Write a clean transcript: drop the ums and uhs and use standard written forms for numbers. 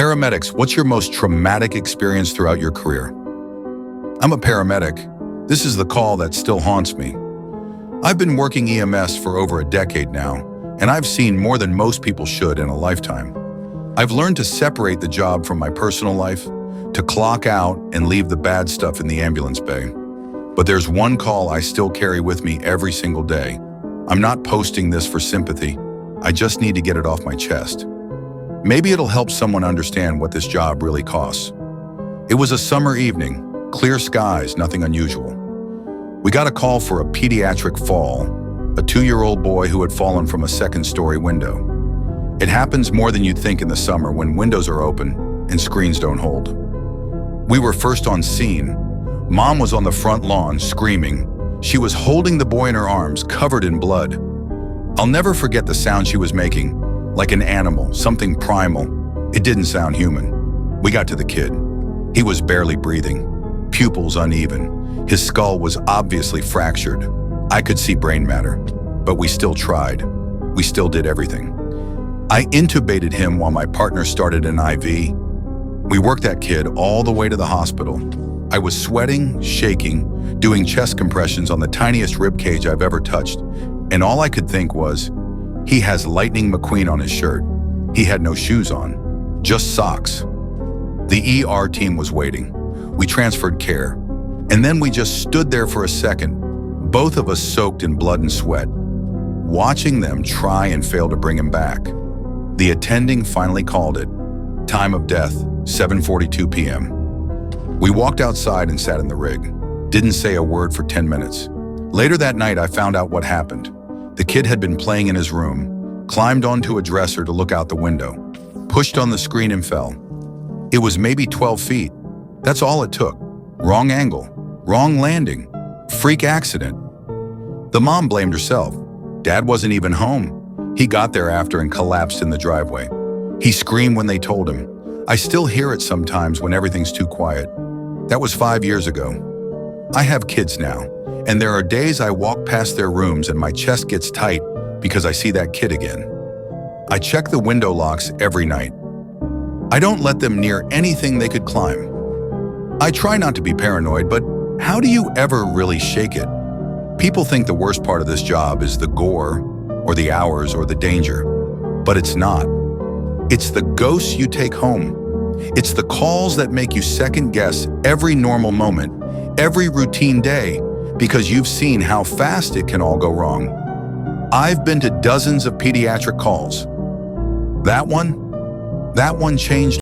Paramedics, what's your most traumatic experience throughout your career? I'm a paramedic. This is the call that still haunts me. I've been working EMS for over a decade now, and I've seen more than most people should in a lifetime. I've learned to separate the job from my personal life, to clock out and leave the bad stuff in the ambulance bay. But there's one call I still carry with me every single day. I'm not posting this for sympathy. I just need to get it off my chest. Maybe it'll help someone understand what this job really costs. It was a summer evening, clear skies, nothing unusual. We got a call for a pediatric fall, a 2-year-old boy who had fallen from a second-story window. It happens more than you'd think in the summer when windows are open and screens don't hold. We were first on scene. Mom was on the front lawn screaming. She was holding the boy in her arms, covered in blood. I'll never forget the sound she was making, like an animal, something primal. It didn't sound human. We got to the kid. He was barely breathing, pupils uneven. His skull was obviously fractured. I could see brain matter, but we still tried. We still did everything. I intubated him while my partner started an IV. We worked that kid all the way to the hospital. I was sweating, shaking, doing chest compressions on the tiniest rib cage I've ever touched, and all I could think was, he has Lightning McQueen on his shirt. He had no shoes on, just socks. The ER team was waiting. We transferred care, and then we just stood there for a second, both of us soaked in blood and sweat, watching them try and fail to bring him back. The attending finally called it. Time of death, 7:42 p.m. We walked outside and sat in the rig. Didn't say a word for 10 minutes. Later that night, I found out what happened. The kid had been playing in his room, climbed onto a dresser to look out the window, pushed on the screen and fell. It was maybe 12 feet. That's all it took. Wrong angle, wrong landing, freak accident. The mom blamed herself. Dad wasn't even home. He got there after and collapsed in the driveway. He screamed when they told him. I still hear it sometimes when everything's too quiet. That was 5 years ago. I have kids now, and there are days I walk past their rooms and my chest gets tight because I see that kid again. I check the window locks every night. I don't let them near anything they could climb. I try not to be paranoid, but how do you ever really shake it? People think the worst part of this job is the gore, or the hours, or the danger, but it's not. It's the ghosts you take home. It's the calls that make you second guess every normal moment, every routine day, because you've seen how fast it can all go wrong. I've been to dozens of pediatric calls. That one changed